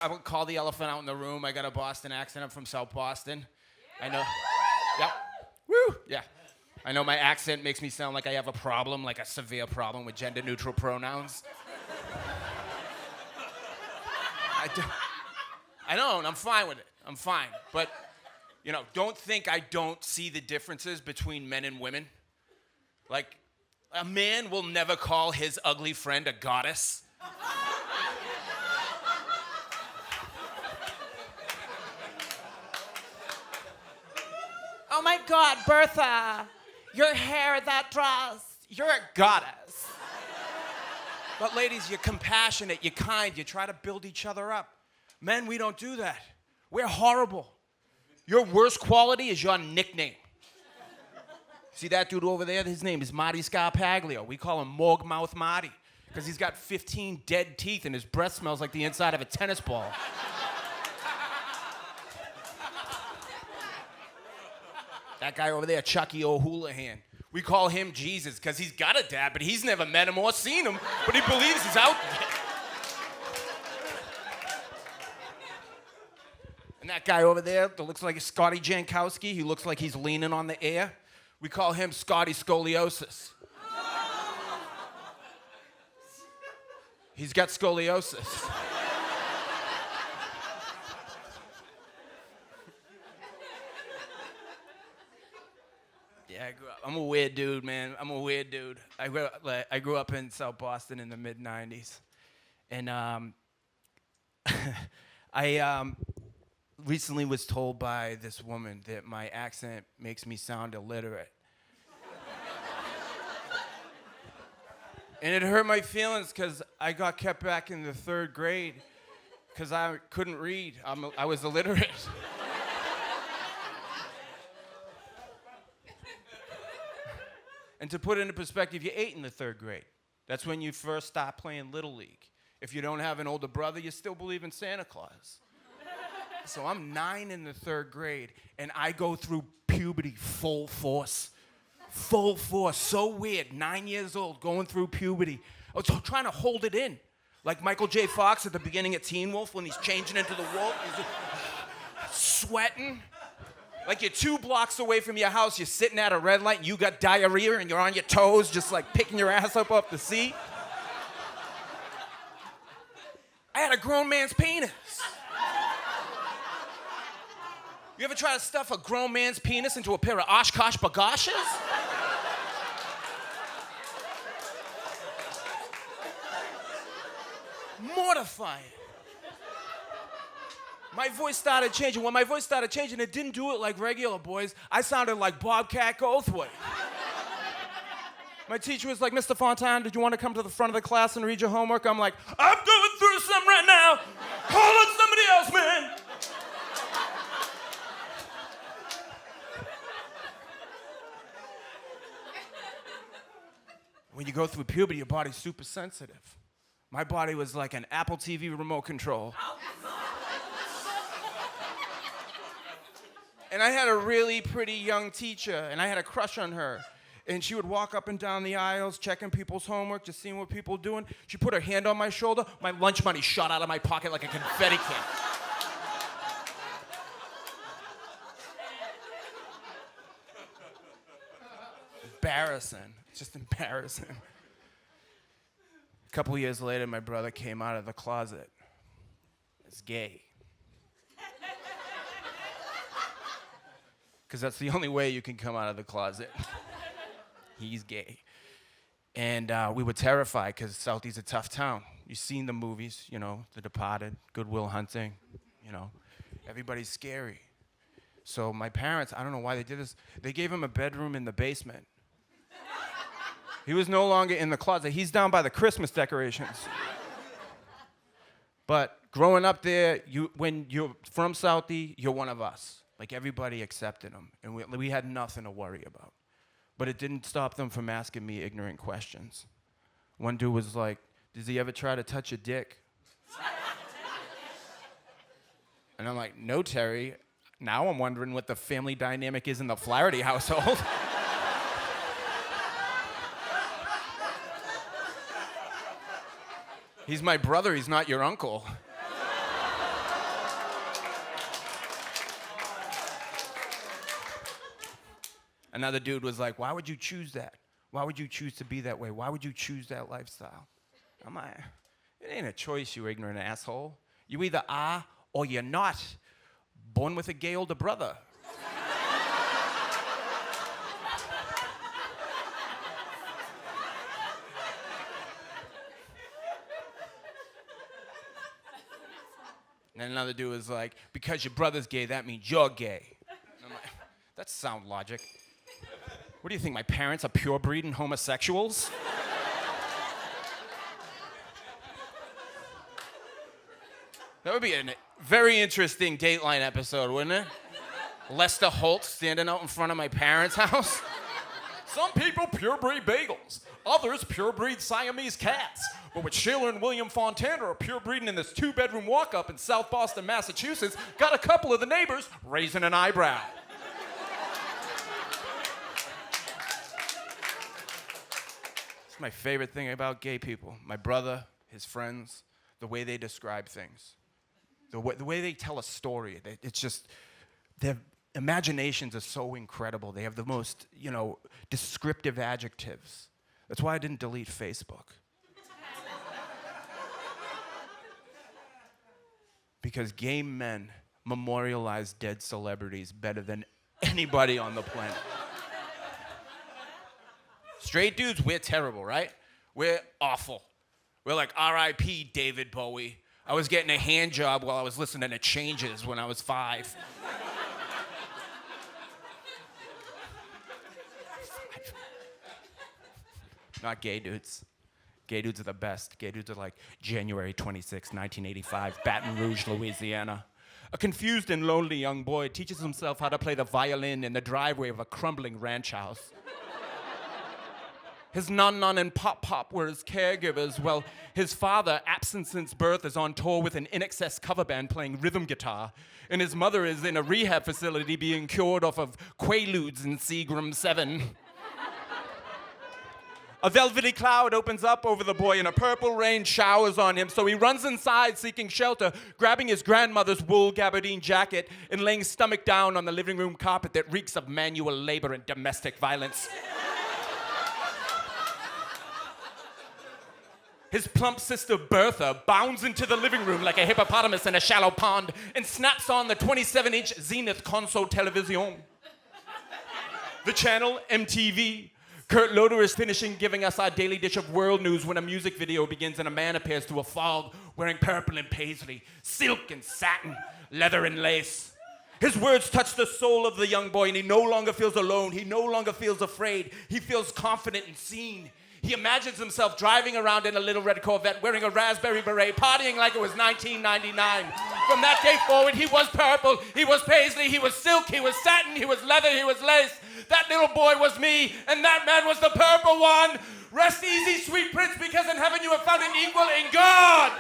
I would call the elephant out in the room. I got a Boston accent. I'm from South Boston. I know. Yep. Woo. Yeah. I know my accent makes me sound like I have a problem, like a severe problem with gender-neutral pronouns. I know, and I'm fine with it. I'm fine. But, don't think I don't see the differences between men and women. Like, a man will never call his ugly friend a goddess. Oh my God, Bertha, your hair, that dress, you're a goddess. But ladies, you're compassionate, you're kind, you try to build each other up. Men, we don't do that. We're horrible. Your worst quality is your nickname. See that dude over there? His name is Matty Scarpaglio. We call him Morgue Mouth Marty because he's got 15 dead teeth and his breath smells like the inside of a tennis ball. That guy over there, Chucky O'Houlihan. We call him Jesus because he's got a dad, but he's never met him or seen him, but he believes he's out there. And that guy over there that looks like Scotty Jankowski, he looks like he's leaning on the air. We call him Scotty Scoliosis. He's got scoliosis. Yeah, I'm a weird dude, man. I'm a weird dude. I grew up in South Boston in the mid-'90s. And I recently was told by this woman that my accent makes me sound illiterate. And it hurt my feelings because I got kept back in the 3rd grade because I couldn't read. I was illiterate. And to put it into perspective, you're 8 in the 3rd grade. That's when you first start playing Little League. If you don't have an older brother, you still believe in Santa Claus. So I'm 9 in the 3rd grade, and I go through puberty full force. Full force, so weird. 9 years old, going through puberty. I was trying to hold it in. Like Michael J. Fox at the beginning of Teen Wolf when he's changing into the wolf. He's sweating. Like you're 2 blocks away from your house, you're sitting at a red light, and you got diarrhea, and you're on your toes, just like picking your ass up off the seat. I had a grown man's penis. You ever try to stuff a grown man's penis into a pair of Oshkosh bagoshes? Mortifying. My voice started changing. When my voice started changing, it didn't do it like regular boys. I sounded like Bobcat Goldthwait. My teacher was like, Mr. Fontana, did you want to come to the front of the class and read your homework? I'm like, I'm going through something right now. Call on somebody else, man. When you go through puberty, your body's super sensitive. My body was like an Apple TV remote control. And I had a really pretty young teacher, and I had a crush on her. And she would walk up and down the aisles, checking people's homework, just seeing what people were doing. She put her hand on my shoulder. My lunch money shot out of my pocket like a confetti can. Embarrassing. It's just embarrassing. A couple years later, my brother came out of the closet. It's gay. Because that's the only way you can come out of the closet. He's gay. And we were terrified because Southie's a tough town. You've seen the movies, The Departed, Good Will Hunting, Everybody's scary. So my parents, I don't know why they did this, they gave him a bedroom in the basement. He was no longer in the closet. He's down by the Christmas decorations. But growing up there, when you're from Southie, you're one of us. Like everybody accepted him, and we had nothing to worry about. But it didn't stop them from asking me ignorant questions. One dude was like, does he ever try to touch your dick? And I'm like, no, Terry. Now I'm wondering what the family dynamic is in the Flaherty household. He's my brother, he's not your uncle. Another dude was like, why would you choose that? Why would you choose to be that way? Why would you choose that lifestyle? I'm like, it ain't a choice, you ignorant asshole. You either are or you're not. Born with a gay older brother. And then another dude was like, because your brother's gay, that means you're gay. And I'm like, that's sound logic. What do you think, my parents are pure-breeding homosexuals? That would be a very interesting Dateline episode, wouldn't it? Lester Holt standing out in front of my parents' house. Some people pure-breed bagels. Others pure-breed Siamese cats. But with Sheila and William Fontana are pure-breeding in this 2-bedroom walk-up in South Boston, Massachusetts, got a couple of the neighbors raising an eyebrow. It's my favorite thing about gay people. My brother, his friends, the way they describe things. The way they tell a story. It's just, their imaginations are so incredible. They have the most, descriptive adjectives. That's why I didn't delete Facebook. Because gay men memorialize dead celebrities better than anybody on the planet. Straight dudes, we're terrible, right? We're awful. We're like R.I.P. David Bowie. I was getting a hand job while I was listening to Changes when I was 5. Not gay dudes. Gay dudes are the best. Gay dudes are like January 26, 1985, Baton Rouge, Louisiana. A confused and lonely young boy teaches himself how to play the violin in the driveway of a crumbling ranch house. His non-non and pop-pop were his caregivers, while his father, absent since birth, is on tour with an INXS cover band playing rhythm guitar, and his mother is in a rehab facility being cured off of Quaaludes and Seagram 7. A velvety cloud opens up over the boy and a purple rain showers on him, so he runs inside seeking shelter, grabbing his grandmother's wool gabardine jacket and laying stomach down on the living room carpet that reeks of manual labor and domestic violence. His plump sister Bertha bounds into the living room like a hippopotamus in a shallow pond and snaps on the 27-inch Zenith console television. The channel, MTV. Kurt Loder is finishing giving us our daily dish of world news when a music video begins and a man appears through a fog wearing purple and paisley, silk and satin, leather and lace. His words touch the soul of the young boy, and he no longer feels alone. He no longer feels afraid. He feels confident and seen. He imagines himself driving around in a little red Corvette, wearing a raspberry beret, partying like it was 1999. From that day forward, he was purple, he was paisley, he was silk, he was satin, he was leather, he was lace. That little boy was me, and that man was the purple one. Rest easy, sweet prince, because in heaven you have found an equal in God.